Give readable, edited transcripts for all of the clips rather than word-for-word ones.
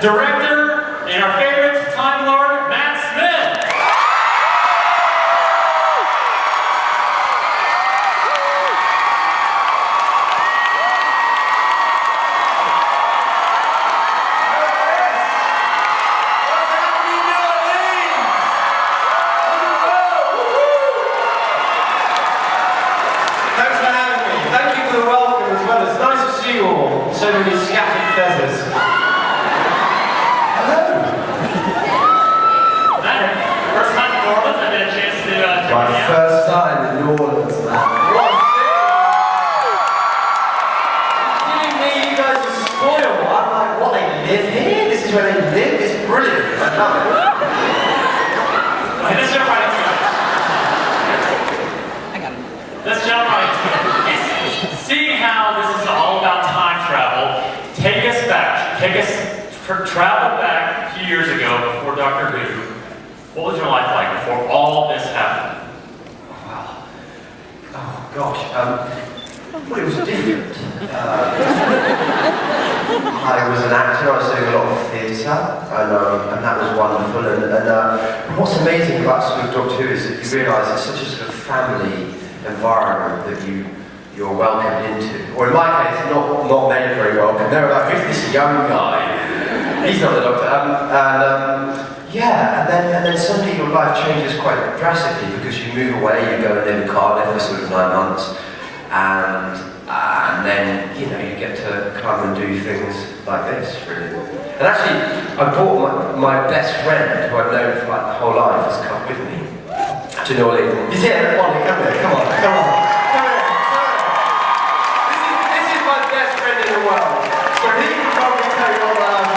director, and our favorite Time Lord, Matt Smith. Thanks for having me. Thank you for the welcome as well. It's nice to see you all. So many scattered feathers. Hello. Matt, first time in New Orleans, I've had a chance to My first time in New Orleans, man. What? Kidding me? You guys are spoiled. I'm like, what? They live here? This is where they live? It's brilliant. I love it. Okay, let's jump right into it. Let's jump right into it. Seeing how this is all about time travel, take us back. Travel back a few years ago before Doctor Who. What was your life like before all this happened? Wow. Oh, gosh. Well, it was different. I was an actor, I was doing a lot of theatre, and that was wonderful. And what's amazing about sort of Doctor Who is that you realise it's such a sort of family environment that you're welcomed into. Or in my case, not many very welcome. They were like, who's this young guy? He's not the Doctor. Yeah, and then suddenly your life changes quite drastically because you move away, you go and live in Cardiff for sort of 9 months, and then you get to come and do things like this, really. And actually, I brought my best friend, who I've known for like the whole life, has come with me to New Orleans. He's here, Ollie, come here, come on. This is my best friend in the world, so he can probably tell you all about it.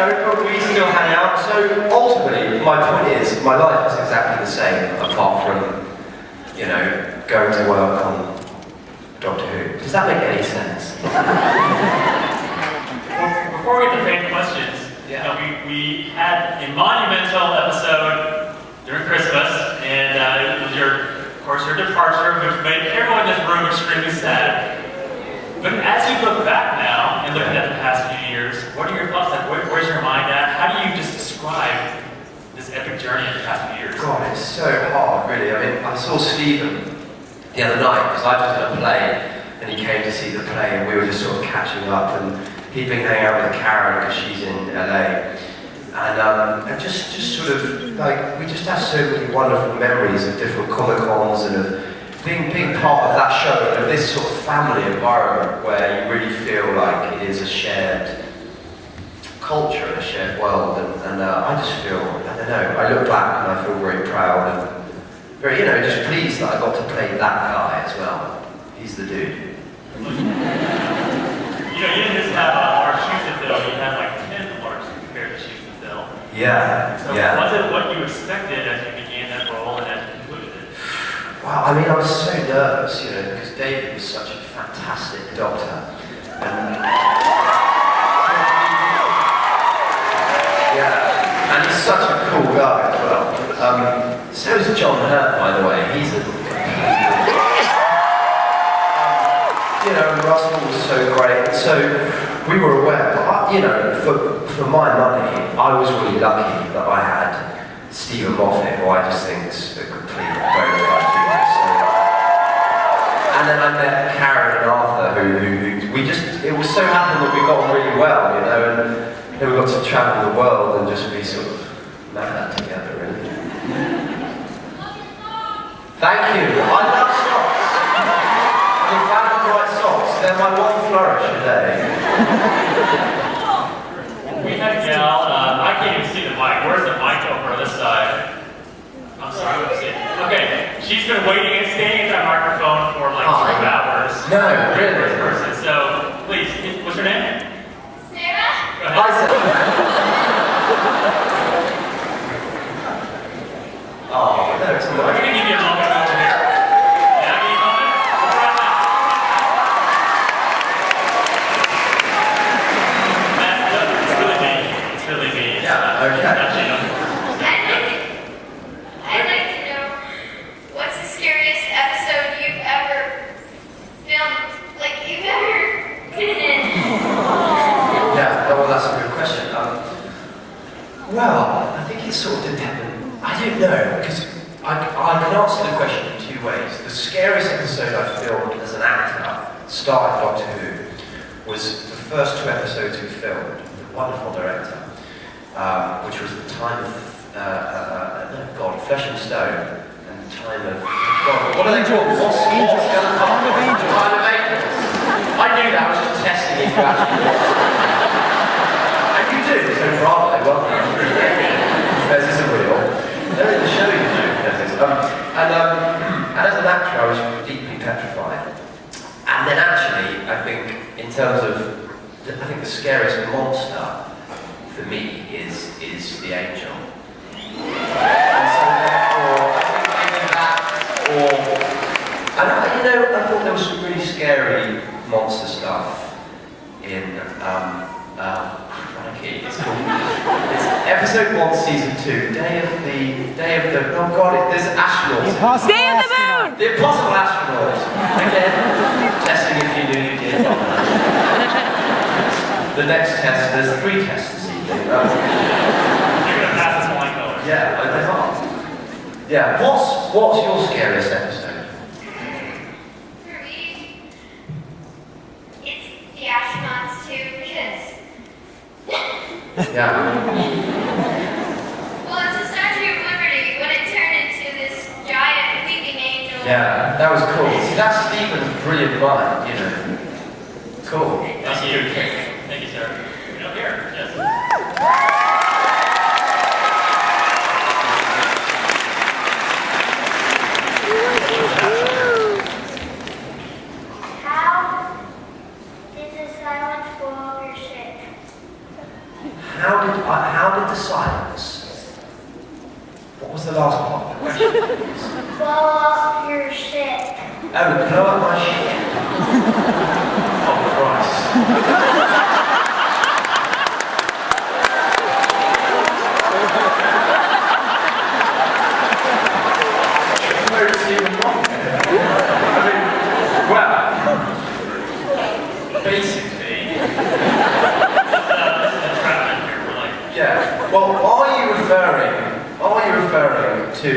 But we still hang out. So ultimately, my point is, my life is exactly the same, apart from, going to work on Doctor Who. Does that make any sense? Before we get to fan questions, we had a monumental episode during Christmas, and it was your departure, which made everyone in this room extremely sad. But as you look back now and looking at the past few years, what are your thoughts? Like, where's your mind at? How do you just describe this epic journey of the past few years? God, it's so hard, really. I mean, I saw Stephen the other night because I was in a play, and he came to see the play, and we were just sort of catching up, and he'd been hanging out with Karen because she's in LA, and just sort of like we just have so many wonderful memories of different Comic-Cons and of being part of that show and of this sort of family environment where you really feel like it is a shared culture, a shared world, and I just feel, I don't know, I look back and I feel very proud and very, just pleased that I got to play that guy as well. He's the dude. You didn't just have large shoes to fill, you had like 10 large pairs of shoes to fill. Yeah, so yeah. Was it what you expected as you began that role and as you concluded it? Wow, I mean, I was so nervous, because David was such a fantastic doctor. And he's such a cool guy as well. So is John Hurt, by the way. He's a... and Russell was so great. So we were aware, but for my money, I was really lucky that I had Stephen Moffat, who I just think is a complete very genius. And then I met Karen and Arthur, who it was so happened that we got on really well, and then we got to travel the world and just be sort of mad together, really. Thank you. I love socks. I'm a fan of white socks. They're my one flourish a day. We had a gal, I can't even see the mic. Where's the mic over on this side? I'm sorry, let's see. Okay, she's been waiting and standing at that microphone for like 2 hours. No, really? Person. So, please, what's your name? Sarah? Go ahead. Hi, Sarah. Oh, no, it's We're not. going to give you a moment over here. Yeah, give you a moment? Right now. Matt, it's really me. It's really me. Yeah, okay. I'd like to know, what's the scariest episode you've ever filmed? think it's sort of dependent. I don't know, because I can answer the question in two ways. The scariest episode I filmed as an actor, starring Doctor Who, was the first 2 episodes we filmed with a wonderful director, which was the time of, Flesh and Stone, and time of, what are they called? What's going to come? Time of Angels. Time of Angels. I knew that, I was just testing if you actually and you do, so bravo, well done. Fezes are real. They're in the show, you know, Fezes. And as an actor, I was deeply petrified. And then actually, I think, in terms of, I think the scariest monster for me is the angel. And so therefore, I think maybe that, and I thought there was some really scary monster stuff in, it's episode 1, season 2, Day of the, oh god, there's astronauts. Stay in the moon! The Impossible Astronauts. Again, testing if you knew you did. The next test, there's 3 tests this evening. You're going to pass this flying color. Yeah, they are. Yeah, what's your scariest episode? For me, it's the astronauts too, because Yeah. well, it's the Statue of Liberty when it turned into this giant weeping angel. Yeah, that was cool. See, that's Stephen's brilliant mind, you know. Cool. Thank you. Thank you, sir. No, here. Yes. How did the silence blow up your ship? How did the silence? What was the last part of the question? please? Blow up your ship. Oh, blow up my ship. Oh, Christ. Basically, yeah. Well, are you referring to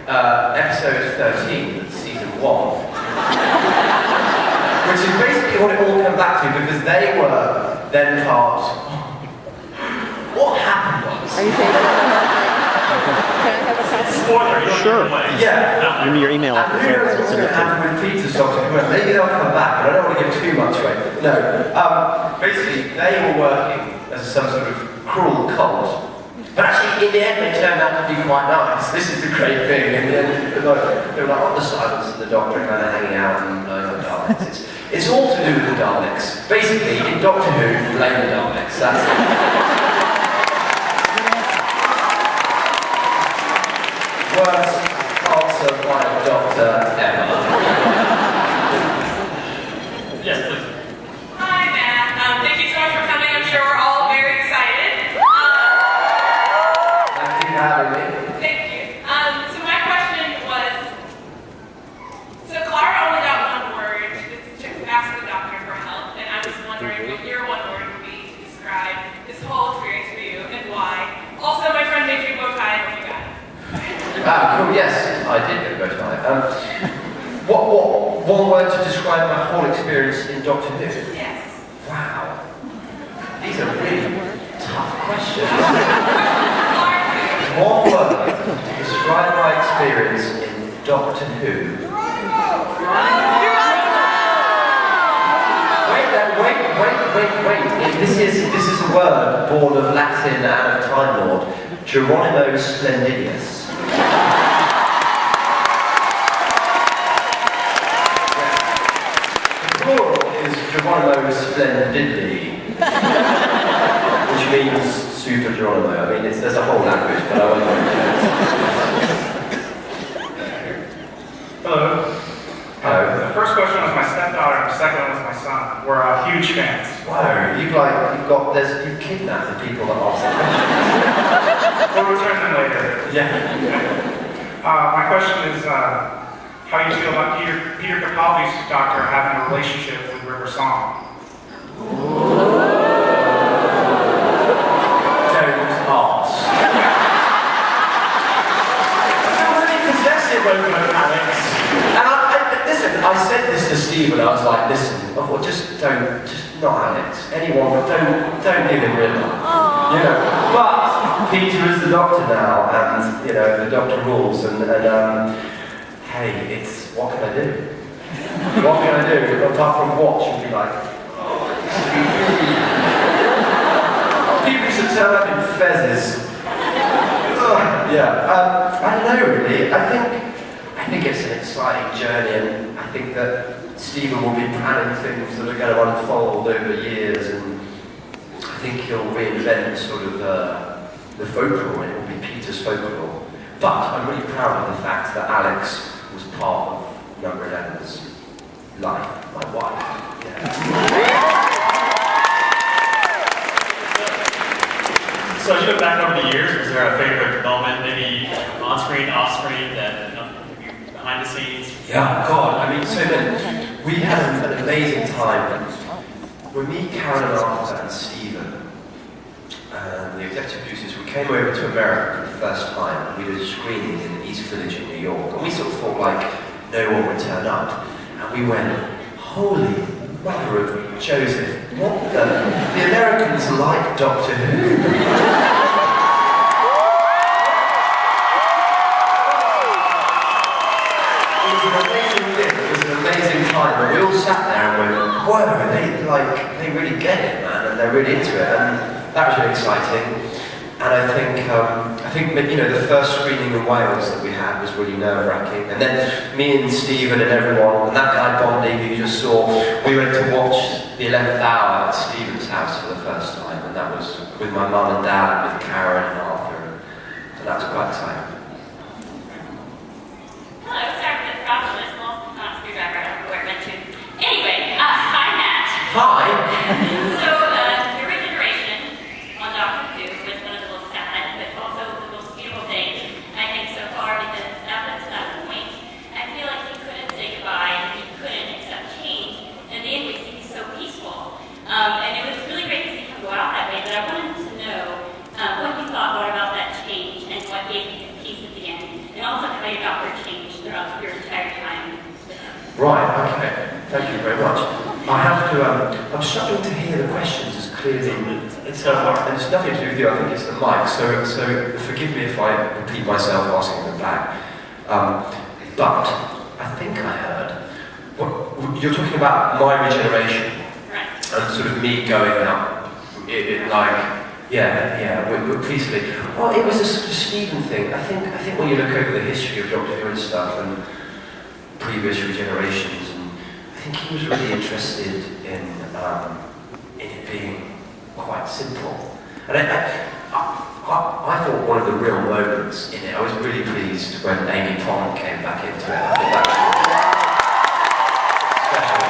episode 13, season 1, which is basically what it all came back to, because they were then part. What happened was? Are you taking it? Can I have a copy? Spoiler, you don't Sure. give it away. Yeah. Give me your email. And who knows what's going to happen with Peter's Doctor Who? Maybe they'll come back, but I don't want to give too much away. No. Basically, they were working as some sort of cruel cult. But actually, in the end, they turned out to be quite nice. This is the great thing. In the end, they were like on the silence and the Doctor kind of hanging out and blowing up Daleks. It's all to do with the Daleks. Basically, in Doctor Who, blame the Daleks. That's it. Worst answer by a doctor ever. Yes, please. Hi, Matt. Thank you so much for coming. I'm sure we're all very excited. Thank you for having me. Thank you. So my question was, so Clara only got one word to ask the doctor for help, and I was wondering what your one word would be to describe this whole experience for you and why. Also, my friend made you a bow tie and what you got. Ah, cool, yes, I did get a bow tie. What one word to describe my whole experience in Doctor Who? Yes. Wow. These are really tough questions. One word to describe my experience in Doctor Who. Wait. This is a word born of Latin and of Time Lord. Geronimo Splendidus. The plural is Geronimo Splendidly, which means Super Geronimo. I mean, there's a whole language, but I won't go into it. Hello. The first question was my stepdaughter, and the second one was my son. We're huge fans. Wow, you've kidnapped the people that ask the questions. We'll return them later. Yeah. My question is how you feel about Peter Capaldi's doctor having a relationship with River Song. Don't ask. listen, I said this to Steve and I was like, listen, I thought, just not Alex. Anyone, but don't give him Riddler. You know, but Peter is the doctor now, and you know the doctor rules. And hey, it's what can I do? What can I do apart from watch and be like, people used to turn up in fezzes. Yeah, I don't know really. I think it's an exciting journey, and I think that Stephen will be planning things that are going to unfold over years, and I think he'll reinvent sort of the folklore, and it will be Peter's folklore. But I'm really proud of the fact that Alex was part of Number 11's life, my wife. Yeah. So as you look back over the years, was there a favorite moment, maybe on screen, off screen, that maybe behind the scenes? Yeah, God, I mean, so then we had an amazing time. When me, Karen, and Arthur, and Stephen, the executive producers, we came over to America for the first time, and we did a screening in the East Village in New York, and we sort of thought like no one would turn up, and we went, holy mother of Joseph, what the Americans like Doctor Who. Time, we all sat there and went, whoa, they really get it, man, and they're really into it, and that was really exciting. And I think you know, the first screening in Wales that we had was really nerve-wracking. And then me and Stephen and everyone, and that guy Bondi who you just saw, we went to watch the 11th hour at Stephen's house for the first time, and that was with my mum and dad, with Karen and Arthur, and that was quite exciting. Hello, sorry for the problem. This small screwdriver. I don't know where it went to. Anyway, hi, Matt. Hi. So, your regeneration on Doctor Who was one of the most sad, but also the most beautiful things, I think, so far, because up to that point, I feel like he couldn't say goodbye, and he couldn't accept change. And in the end, we see he's so peaceful. And it was really great to see him go out that way, but I wanted to know what you thought more about that change and what gave you his peace at the end, and also how your doctor changed throughout your entire time with him. Right, okay. Thank you very much. I have to, I'm struggling to hear the questions as clearly. It's nothing to do with you, I think it's the mic, so forgive me if I repeat myself asking them back. But I think I heard, you're talking about my regeneration. Right. And sort of me going out, we're peacefully. Well, it was a sort of Stephen thing. I think when you look over the history of Doctor Who and stuff and previous regenerations, and I think he was really interested in it being quite simple. And I thought one of the real moments in it, I was really pleased when Amy Pond came back into it. I thought that was really special.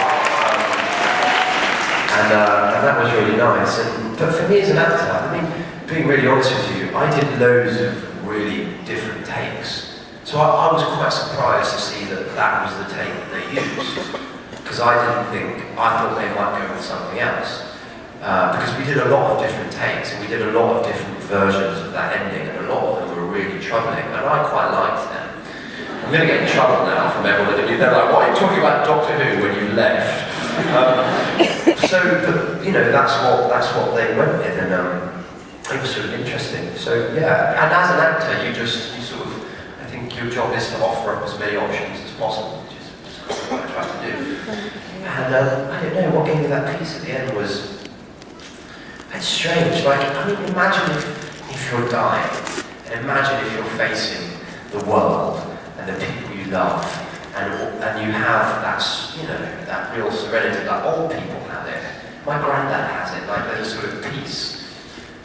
And that was really nice. But for me as an actor, I mean, being really honest with you, I did loads of really different takes. So I was quite surprised to see that was the take that they used. Because I thought they might go with something else. Because we did a lot of different takes, and we did a lot of different versions of that ending, and a lot of them were really troubling, and I quite liked them. I'm going to get in trouble now from everyone. They're like, what are you talking about Doctor Who when you left? But you know, that's what they went with, and it was sort of interesting. So yeah, and as an actor, you sort of, I think your job is to offer up as many options as possible, which is what I try to do. And I don't know, what gave me that piece at the end was, it's strange. Like, I mean, imagine if you're dying, and imagine if you're facing the world and the people you love, and you have that, you know, that real serenity, like old people have it. My granddad has it. Like, there's a sort of peace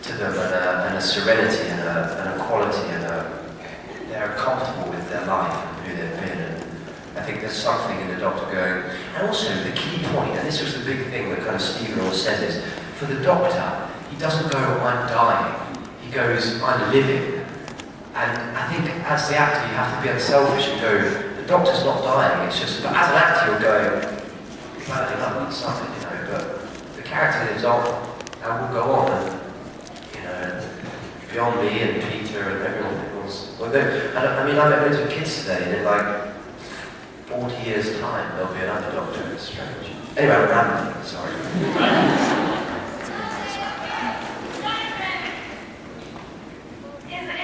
to them, and a serenity, and a quality, and they're comfortable with their life and who they've been. And I think there's something in the Doctor going. And also the key point, and this was the big thing that kind of Stephen always says, is for the Doctor, he doesn't go, I'm dying. He goes, I'm living. And I think as the actor, you have to be unselfish and go, the Doctor's not dying. It's just, but as an actor, you're going, well, I love that something, you know, but the character lives on and will go on, and you know, beyond me and Peter and everyone else. And I mean, I met loads of kids today, and they're like, 40 years' time, there'll be another Doctor Who. It's strange. Anyway, I'm rambling, sorry. Is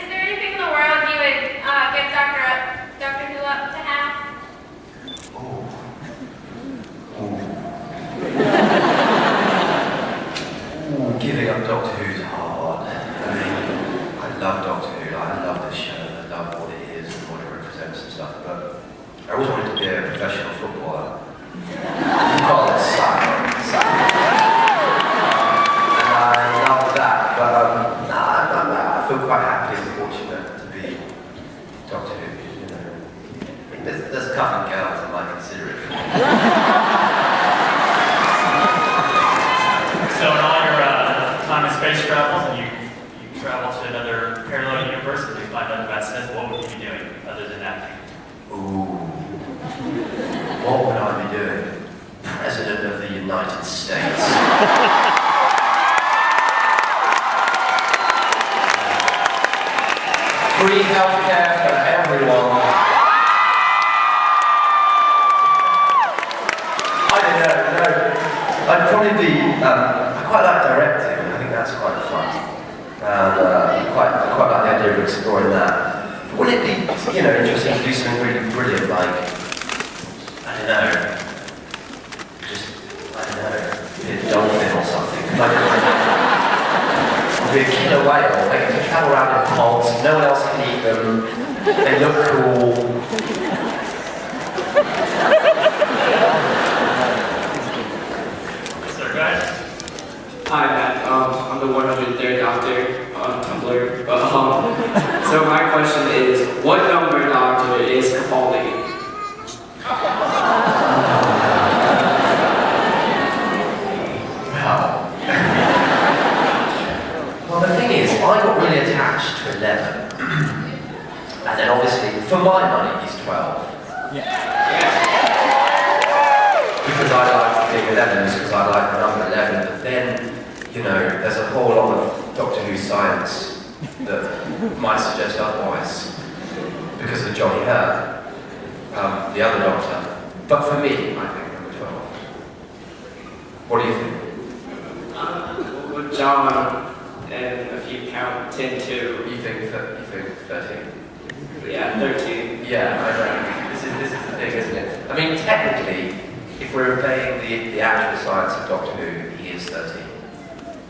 there anything in the world you would give Doctor Who up to have? Ooh. Giving up Doctor Who's hard. I mean, I love Doctor Who. I love the show. I love what it is and what it represents and stuff. But I always wanted to be a professional footballer. Oh, that sucked. And I love that. But I feel quite happy and fortunate to be Doctor Who. You know, there's a couple of girls I might consider it for. So in all your time and space travels, and you travel to another parallel universe and you find out about Smith, what would you be doing other than acting? Ooh. What would I be doing? President of the United States. Free healthcare for everyone. I don't know, no. I'd probably be, I quite like directing. I think that's quite fun. And I quite like the idea of exploring that. Would it be, interesting to do something really brilliant, like, I don't know, be a dolphin or something? Or be a killer whale. They can travel around in pods, no one else can eat them, they look cool. So guys, Hi, Matt. I'm the 103rd Doctor on Tumblr. So my question is, what number Doctor is Capaldi? Well, the thing is, I got really attached to 11. And then obviously, for my money, he's 12. Because I like being 11, because I like the number 11. But then, there's a whole lot of Doctor Who science that might suggest otherwise. Because of Johnny Hurt, the other Doctor. But for me, I think number 12. What do you think? With John, and if you count 10 to, You think 13? yeah, 13. Yeah, I know. This is the thing, isn't it? I mean, technically, if we're obeying the actual science of Doctor Who, he is 13.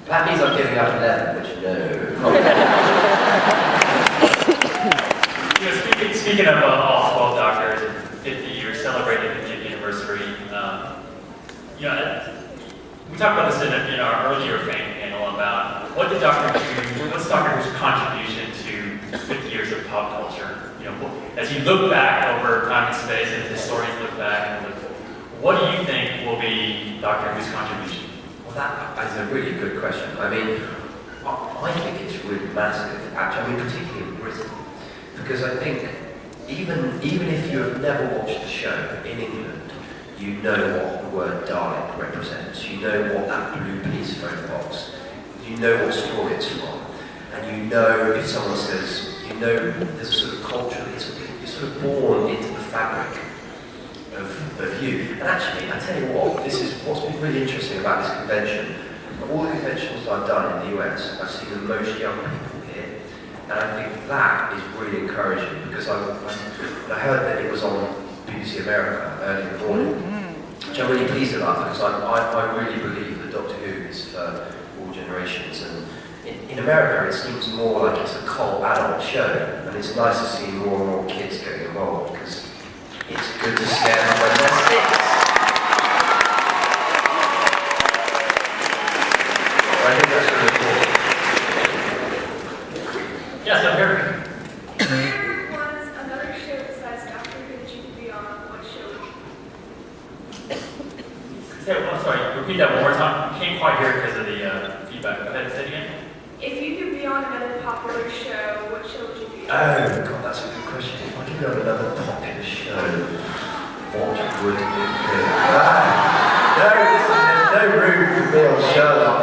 That means I'm giving up 11, which speaking of all 12 Doctors and 50 years celebrating the 50th anniversary, we talked about this in our earlier fan panel about what's Doctor Who's contribution to 50 years of pop culture? As you look back over time and space, and as historians look back, what do you think will be Doctor Who's contribution? Well, that is a really good question. I mean, I think it's really massive, actually. I mean, particularly in Britain. Because I think, even if you have never watched the show in England, you know what the word Dalek represents. You know what that blue police phone box. You know what story it's from. And you know if someone says, there's a sort of culture, you're sort of born into the fabric of you. And actually, I tell you what, this is what's been really interesting about this convention. Of all the conventions I've done in the US, I've seen the most young people here. And I think that is really encouraging because I heard that it was on BBC America early in the morning, which I'm really pleased about because I really believe that Doctor Who is for all generations. And in America, it seems more like it's a cult adult show, and it's nice to see more and more kids getting involved because it's good to scare them when they're 6. I think that's really cool. Yes, I'm here. If there was another show besides Doctor Who that you could be on, what show would you be? I'm sorry, repeat that one more time. Can't quite hear it because of the feedback. Go ahead, say it again. If you could be on another popular show, what show would you be on? Oh, God, that's a good question. If I could go on another popular show, what would it be? No, listen, there's no room for me on Sherlock.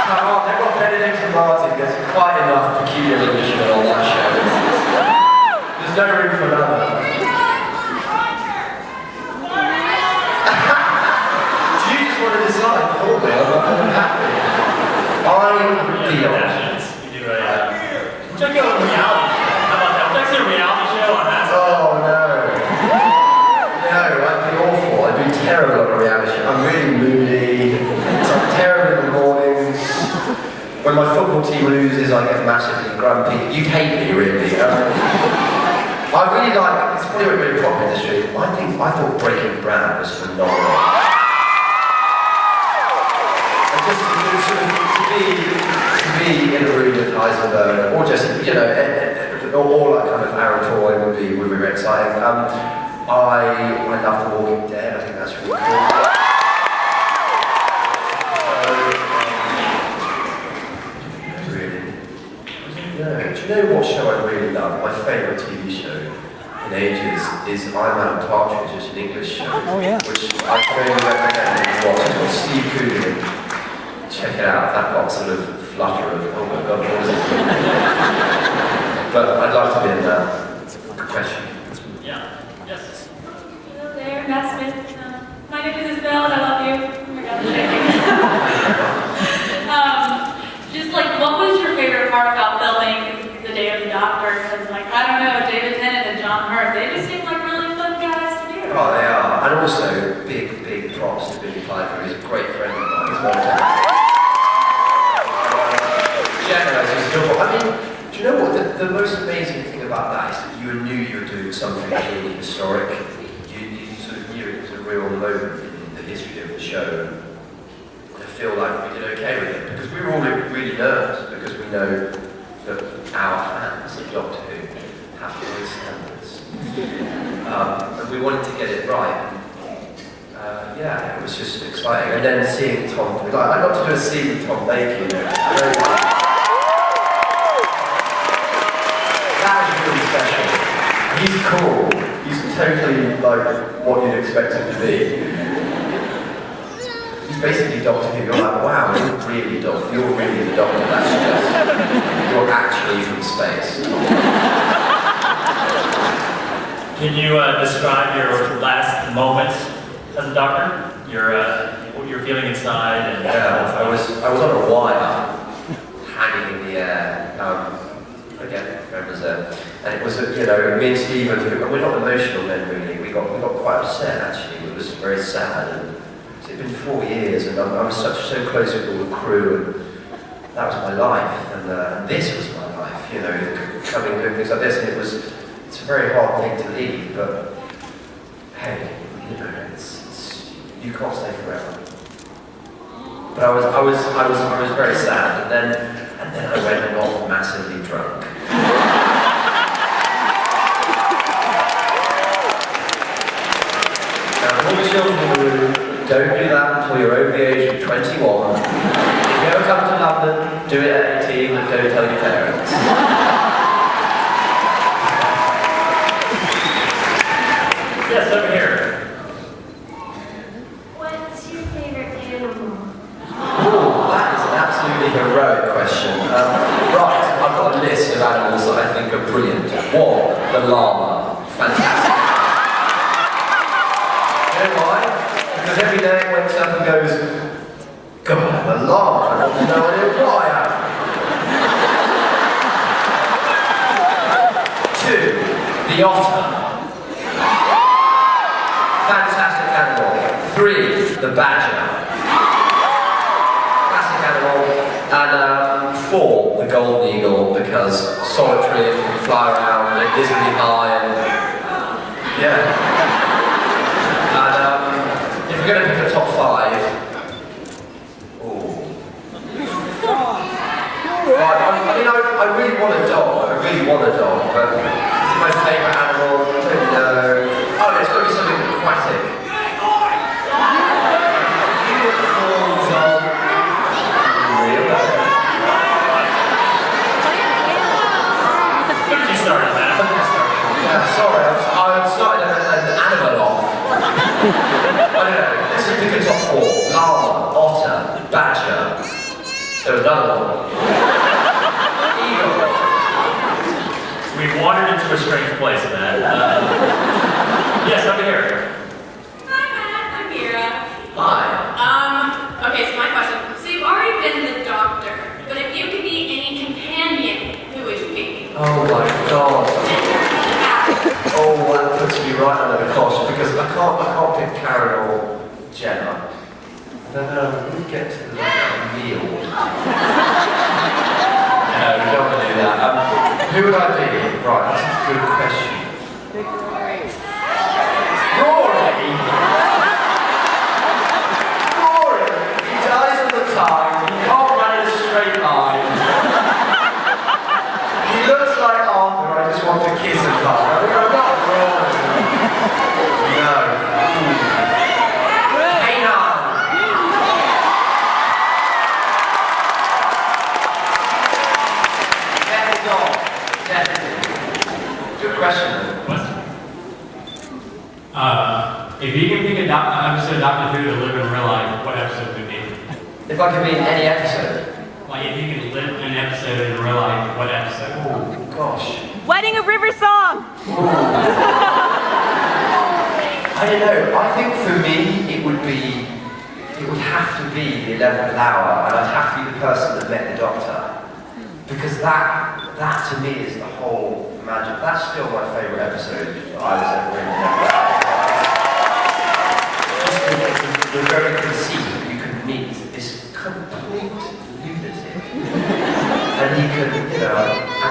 Come on, they've got Benedict and Martin. There's quite enough peculiar Englishmen on that show. There's no room for another. called me. I'm happy. Dion. We do a, check out a reality show. How about that? Let's do a reality show on that. Oh no. No, I'd be awful. I'd be terrible on a reality show. I'm really moody. I'm terrible in the mornings. When my football team loses, I get massively grumpy. You'd hate me, really. I really like, it's probably a really pop industry. I thought Breaking Bad was phenomenal. And just to be in a room with Heisenberg, or just, you know, all that kind of Aaron Troy would be very exciting. I love The Walking Dead. I think that's really cool. Do you know what show I really love? My favourite TV show in ages is I'm Alan Partridge, it's an English show. Oh, yeah. Which I can only recommend if you watch. It's got Steve Coogan. Check it out. That got sort of flutter of, oh my god, what is it? But I'd love to be in that. Good question. Yeah. Yes. Hello there, Matt Smith. My name is Isabel and I love you. Oh my God, I'm shaking. Just like, what was your favorite part about filming The Day of the Doctor? Because like, I don't know, David Tennant and John Hurt, they just seem like really fun guys to do. Oh, they are. And also, big props to Billy Piper, who's a great friend of mine as well. Generous, he's still, I mean, do you know what? The most amazing thing about that is that you knew you were doing something really historic. You sort of knew it was a real moment in the history of the show. I feel like we did okay with it because we were all really nervous because we know that our fans of Doctor Who have high standards. And we wanted to get it right. And, yeah, it was just exciting. And then seeing Tom, I got to do a scene with Tom Baker. That was really special. He's cool. He's totally like what you'd expect him to be. He's basically Doctor Who. You're like, wow, you're really the Doctor. That's just, you're actually from space. Can you describe your last moments as a doctor? What you're feeling inside and Yeah, I was on a wire, hanging in the air. Again, remembers it. And it was, you know, me and Stephen, we're not emotional men really. We got quite upset actually. It was very sad. And it's been 4 years, and I was so close with all the crew, and that was my life. And this was my life, you know, coming and doing things like this. And it's a very hard thing to leave, but hey, you know, you can't stay forever. But I was very sad, and then I went and got massively drunk. Now, all the children in the room, don't do that until you're over the age of 21. If you ever come to London, do it at 18 and don't tell your parents. yes, over here. What's your favorite animal? Oh, that is an absolutely heroic question. Right, I've got a list of animals that I think are brilliant. One, the llama. Fantastic. You know why? Because every day it wakes up and goes, God, the llama, I don't know why. Two, the otter. Fantastic animal. Three, the badger. Classic animal. And four, the golden eagle, because solitary and can fly around and it is really high and yeah. And if we're going to pick a top five, I really want a dog, but it's my favourite animal, I don't know. Oh, it's got to be something aquatic. Unicorns are real. When did you start on that? Yeah, sorry, I've started an animal off. I don't know, let's just pick a top four. Llama, otter, badger. There was another one. We wandered into a strange place, man. Yes, over here. Hi, Matt. I'm Mira. Hi. Okay, so with Karen or Jenna. Then we get to the meal. No, we don't want to do that. Who would I be? Right, that's a good question. Rory! Rory! He dies all the time. He can't run in a straight line. He looks like Arthur. I just want to kiss him. I'm not Rory. No. Good question. If you can pick an episode of Doctor Who to live in real life, what episode would it be? If I could be in any episode? Like, if you could live in an episode in real life, what episode? Oh, gosh. Wedding of River Song! I don't know. I think for me, it would have to be the 11th hour, and I'd have to be the person that met the Doctor. Because that to me is the whole magic. That's still my favourite episode I was ever in. Just the very conceit that you could meet this complete lunatic. And he could, I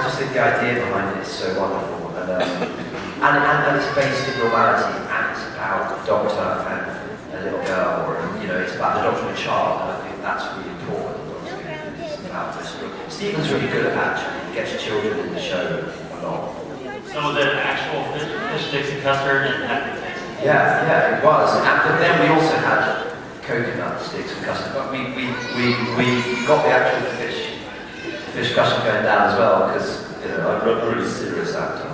just think the idea behind it is so wonderful. And it's based in normality, and it's about the Doctor and a little girl, or, it's about the Doctor and a child, and I think that's really important. Stephen's really good at that, actually. He gets children in the show a lot. So was it actual fish sticks and custard and that? Yeah, it was. And then we also had coconut sticks and custard. But we got the actual fish custard going down as well, because I'm a really serious actor.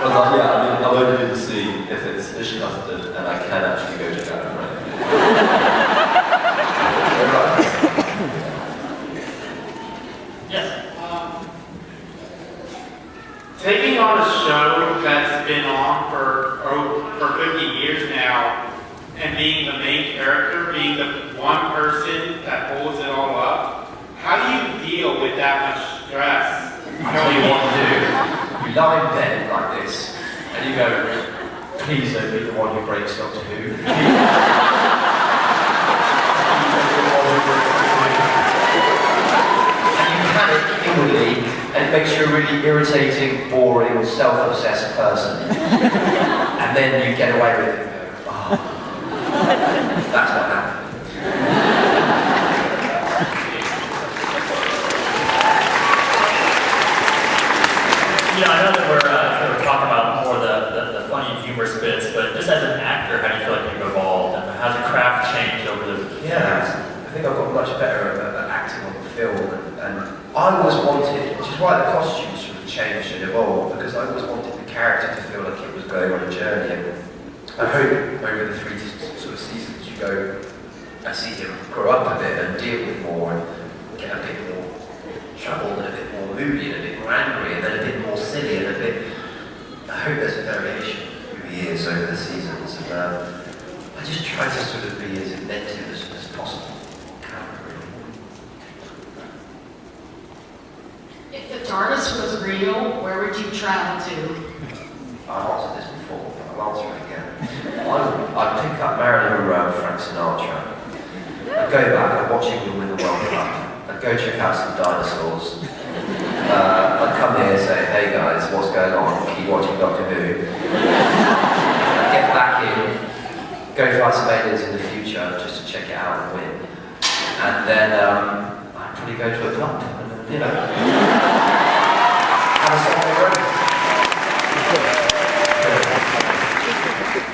Well, yeah, I'm only to see if it's fish custard, and I can actually go check out a friend. Yes. Taking on a show that's been on for 50 years now, and being the main character, being the one person that holds it all up, how do you deal with that much stress? I tell you what to do. You lie in bed like this, and you go, please don't be the one who breaks Doctor Who. Panic inwardly, and it makes you a really irritating, boring, self-obsessed person. And then you get away with it and go, oh. That's what happened. I know that we're talking about more the funny, humorous bits, but just as an actor, how do you feel like you've evolved? And how's your craft changed over the years? I think I've got much better at acting on the film, and I always wanted, which is why the costumes sort of changed and evolved, because I always wanted the character to feel like it was going on a journey. And I hope over the 3 sort of seasons you go and see him grow up a bit and deal with more and get a bit more troubled and a bit more moody and a bit more angry and then a bit more silly and a bit. I hope there's a variation through the years over the seasons, and I just try to sort of be as inventive as possible. If the TARDIS was real, where would you travel to? I've answered this before, but I'll answer it again. I'd pick up Marilyn Monroe and Frank Sinatra. I'd go back, I'd watch England win the World Cup. I'd go check out some dinosaurs. I'd come here and say, hey guys, what's going on? Keep watching Doctor Who. I'd get back in, go find some aliens in the future just to check it out and win. And then I'd probably go to a club. Have a Sunday road.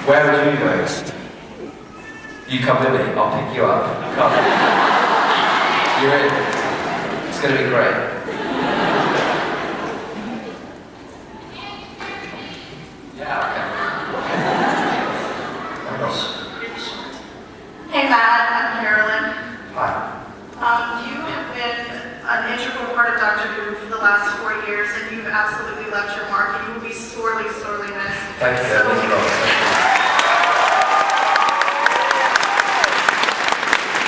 Where would you go? You come with me, I'll pick you up. Come. You're in. It's going to be great. Hey Matt, I'm Carolyn. Hi. You have been an integral part of Doctor Who for the last 4 years, and you've absolutely left your mark, and you will be sorely, sorely missed. Thank you. Thank you.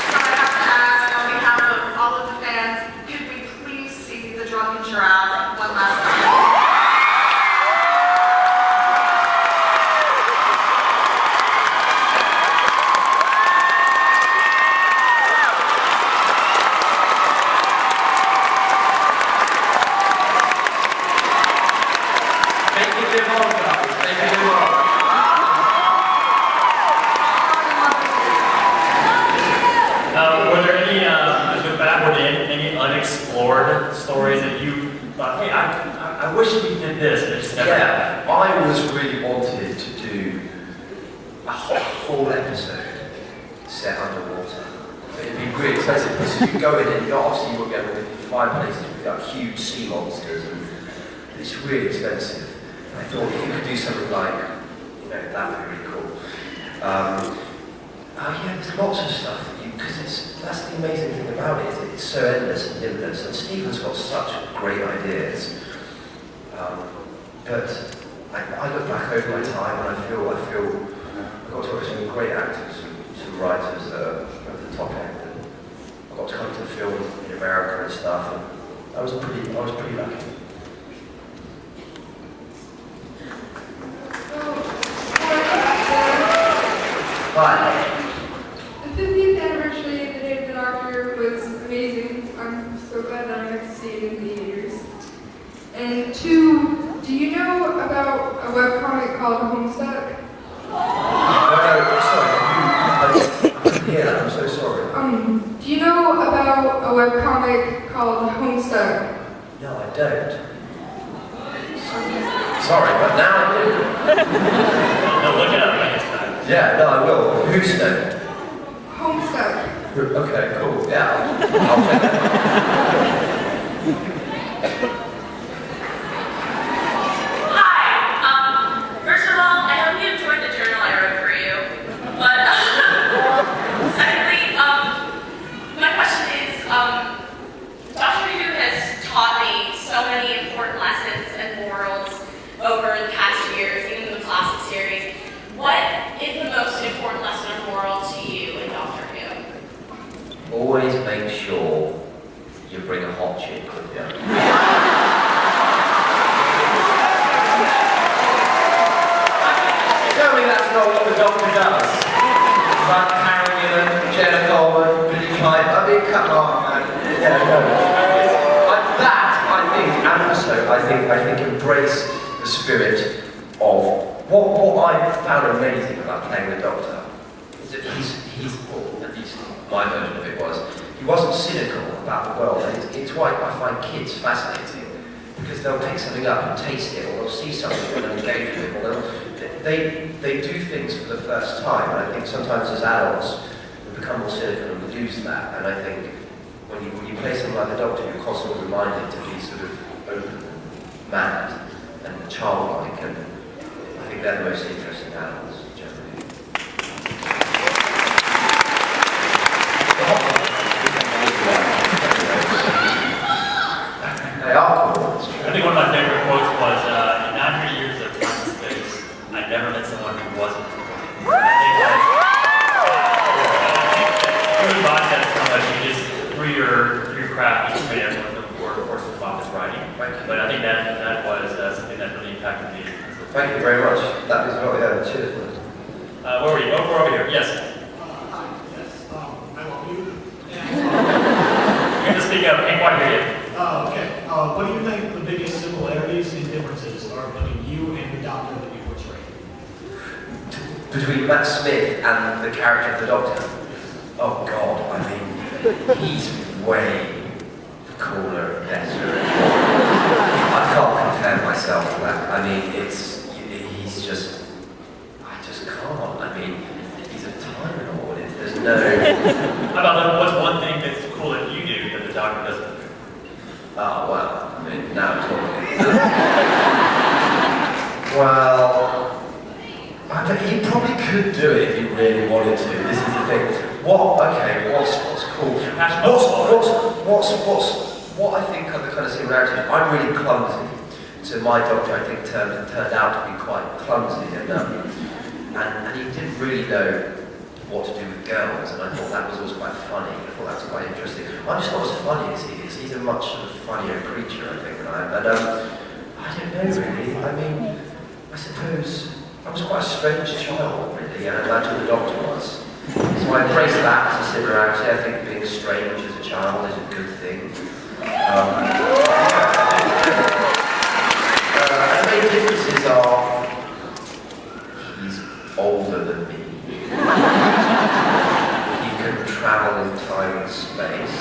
So I have to ask, on behalf of all of the fans, could we please unexplored stories that you thought, hey, I wish we did this, but it just never happened? Yeah, I always really wanted to do a whole episode set underwater. It'd be really expensive because you go in and obviously you won't get to find places with like huge sea monsters and it's really expensive. And I thought if you could do something like, that would be really cool. Yeah, there's lots of stuff because that's the amazing thing about it, is it's so endless and limitless, and Stephen's got such great ideas. But I look back over my time and I feel I got to work with some great actors, some writers that are at the top end. And I got to come to film in America and stuff, and I was pretty lucky. Hi. The 50th anniversary of The Day of the Doctor was amazing. I'm so glad that I got to see it in theaters. And 2, do you know about a webcomic called Homestuck? Sorry, I couldn't hear that, I'm so sorry. Do you know about a webcomic called Homestuck? No, I don't. Sorry, but now I do. No, look it up next time. Yeah, no, I will. Who's then? Homestuck. Okay, cool. Yeah, I'll check that out. First of all, I hope you enjoyed the journal I wrote for you. But secondly, my question is, Dr. Who has taught me so many important lessons and morals over the past years, even in the classic series. What is the most important lesson or moral to you in Doctor Who? Always make sure you bring a hot chick with you. Tell me that's not what the Doctor does. Frank Harrigan, Jenna Coleman, Billy Clyde. I mean, come on, man. Yeah, no. I think embrace the spirit of what I found amazing about playing the Doctor is that well, at least my version of it was, he wasn't cynical about the world. And it's why I find kids fascinating, because they'll pick something up and taste it, or they'll see something and they'll engage with it, or they do things for the first time. And I think sometimes as adults we become more cynical and we lose that. And I think when you play something like the Doctor, you're constantly reminded to be sort of open, mad, and childlike, and I think they're the most interesting animals, generally. They are cool. I think one of my favorite quotes was, in 900 years of time and space, I never met someone who wasn't. You embody that so much, you just, through your craft, you made everyone look forward, of course, with Bob's writing. But I think that was something that really impacted me. Thank you very much. That is what we had. Cheers. Where were you? We're over here. Yes. Yes, I love you. You have to speak up. I can't quite hear you. Okay. What do you think the biggest similarities and differences are between you and the Doctor that you portray? Between Matt Smith and the character of the Doctor? Oh God, I mean, he's way cooler and better. I can't compare myself to that. I mean, he's just, I just can't. I mean, he's a Time Lord. There's no... How about what's one thing that's cool that you do that the Doctor doesn't do? Oh, well, I mean, now I'm talking. Well, I bet he probably could do it if he really wanted to. This is the thing. What's cool? What I think are the kind of similarities? I'm really clumsy. So my Doctor, I think, turned out to be quite clumsy, and he didn't really know what to do with girls, and I thought that was always quite funny. I thought that was quite interesting. I'm just not as funny as he is. He's a much sort of funnier creature, I think, than I am. And I don't know really. I mean, I suppose I was quite a strange child, really, and I imagine the Doctor was. So I embrace that as a similarity. I think being strange as a child is a good thing. The main differences are he's older than me. He can travel in time and space.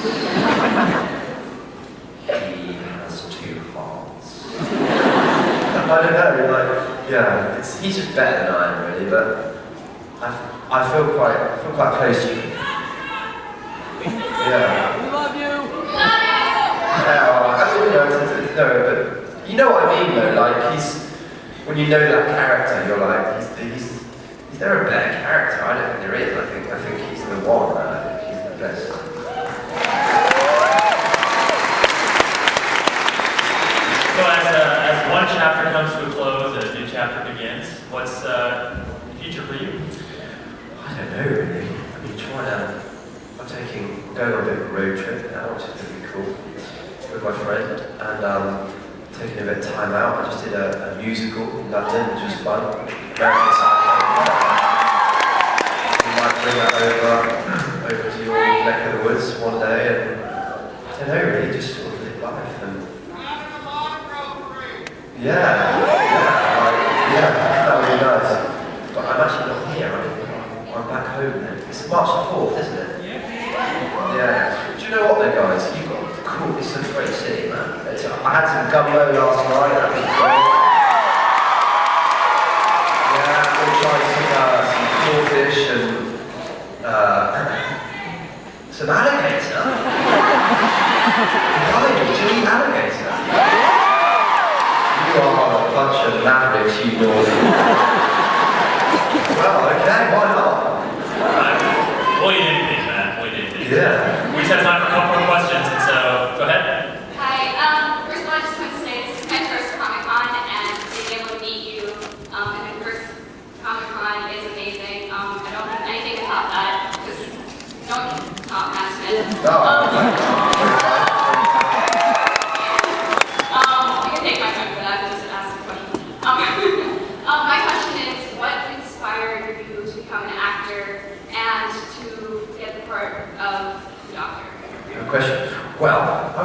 don't know, like, yeah, he's just better than I am, really, but I feel quite close to him. Yeah. We love you. Yeah, well, I don't know, no, but you know what I mean, though, like, when you know that character, you're like, is there a better character? I don't think there is, I think he's the one, I think he's the best. So as one chapter comes to a close and a new chapter begins, what's the future for you? I don't know, really. I'm going on a bit of a road trip now, which is going to be cool, with my friend, and taking a bit of time out. I just did a musical in London, which was fun. American Psycho. You might bring that over to your neck of the woods one day, and I don't know, really, just sort of live life. And yeah, that would be nice. But I'm actually not here. I'm back home then. It's March the 4th, isn't it? Yeah. Do you know what though, guys? You've got cool. It's a great city, man. I had some gumbo last night. That was great. Yeah, we tried some crawfish and some alligator. Guys, do you eat alligator? You are a bunch of mavericks, you naughty. Well, okay, why not? Well, you didn't think that. Yeah. We just have time for a couple more questions, and so go ahead. Hi, first of all, I just want to say this is my first Comic-Con, and being able to meet you in the first Comic-Con is amazing. I don't have anything to top that, because no one can top Matt Smith. You can take my time for that, just ask the question. My question is, what inspired you to become an actor and to get the part of the Doctor? Good question. Well, I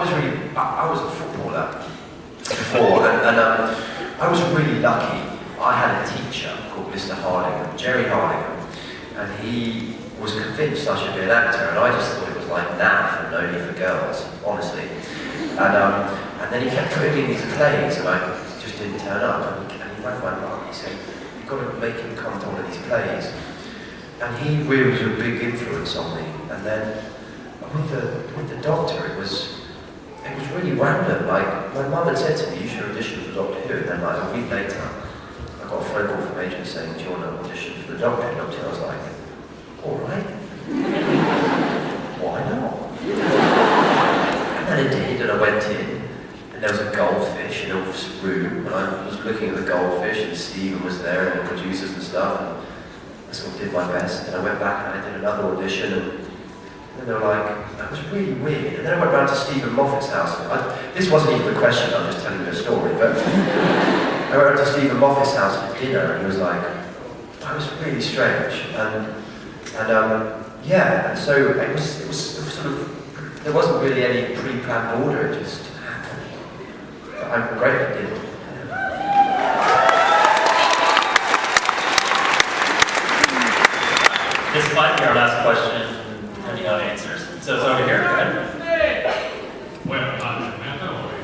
was a footballer before, and I was really lucky. I had a teacher called Mr. Hardingham, Jerry Hardingham, and he was convinced I should be an actor, and I just thought it was like NAF and Only for Girls, honestly. And then he kept putting me in these plays, and I just didn't turn up. And he rang my mum. He said, "You've got to make him come to one of these plays." And he really was a big influence on me. And then with the Doctor, it was really random. Like, my mum had said to me, "You should audition for Doctor Who." And then like a week later, I got a phone call from agent saying, "Do you want to audition for the Doctor?" And I was like, "All right." Why not? And then I did, and I went in, and there was a goldfish in Ulf's room, and I was looking at the goldfish, and Stephen was there, and the producers and stuff, and I sort of did my best. And I went back and I did another audition, and they were like, that was really weird. And then I went round to Stephen Moffat's house. This wasn't even the question, I'm just telling you a story, but I went round to Stephen Moffat's house for dinner, and he was like, that was really strange. And so it was sort of, there wasn't really any pre-planned order, it just happened. But I'm grateful it did. This might be our last question, depending on answers. So it's over here, go ahead. Well, I'm Matt Holloway.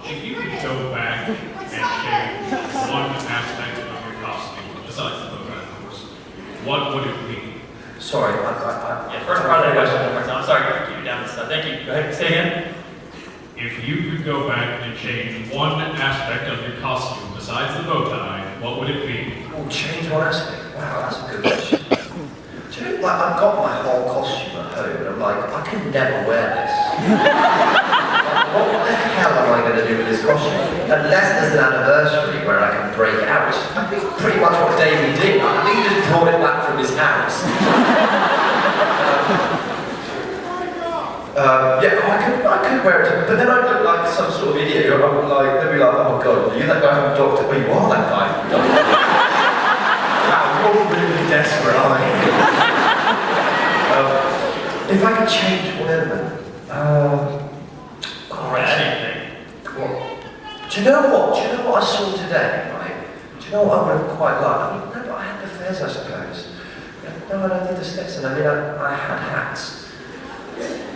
If you could go back and change one aspect of your costume, besides the bow tie, of course, what would it be? Sorry, Yeah, first part of that question, one more time. I'm sorry, keep you down this stuff. Thank you. Go ahead, say again. If you could go back and change one aspect of your costume besides the bow tie, what would it be? Oh, change one aspect? Wow, that's a good question. Do you know, like, I've got my whole costume at home, and I'm like, I could never wear this. What the hell am I going to do with this costume? Unless there's an anniversary where I can break it out, which is pretty much what Davey did. I think he just brought it back from his house. I could wear it, but then I'd look like some sort of idiot. They'd be like, oh god, are you that guy from Doctor? Well, you are that guy from Doctor. Wow, you're really desperate, aren't you? If I could change one element, do you know what? Do you know what I saw today, right? Do you know what I would have quite liked? I mean, no, but I had the fez, I suppose. No, I don't think the Stetson. I mean, I had hats.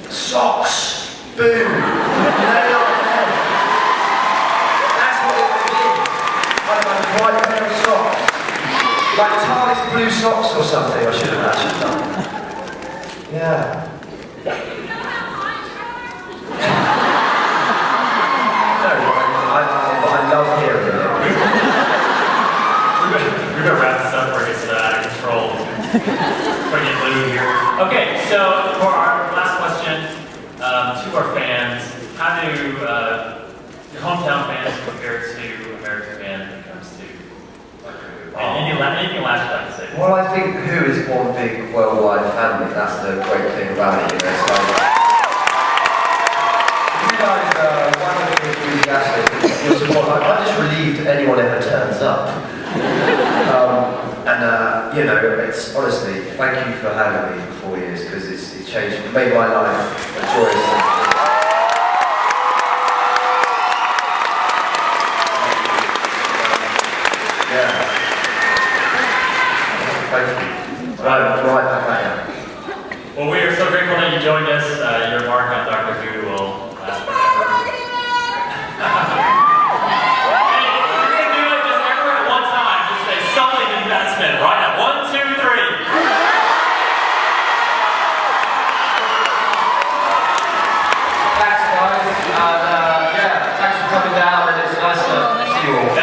Socks! Boom! Nail on the head. White pair of socks. Like TARDIS blue socks or something, I should have actually done. Yeah. No, I love hearing it. We're gonna wrap this up where it's out of control. Putting it blue here. Okay, so for our last question, to our fans, how do your hometown fans compare to American fans when it comes to Doctor Who? And anything last you'd like to say? Well, I think Who is one big worldwide family. That's the great thing about it, you know. So, you guys are wonderfully enthusiastic. Your support. I'm just relieved anyone ever turns up. You know, it's honestly, thank you for having me for 4 years because it's changed, made my life a joyous thing. Yeah. Thank you. Right back at you. Well, we are so grateful that you joined us. Your mark on Doctor Who will last forever. Right now, 1, 2, 3. Thanks, guys. And yeah, thanks for coming down, and it's nice to see you all.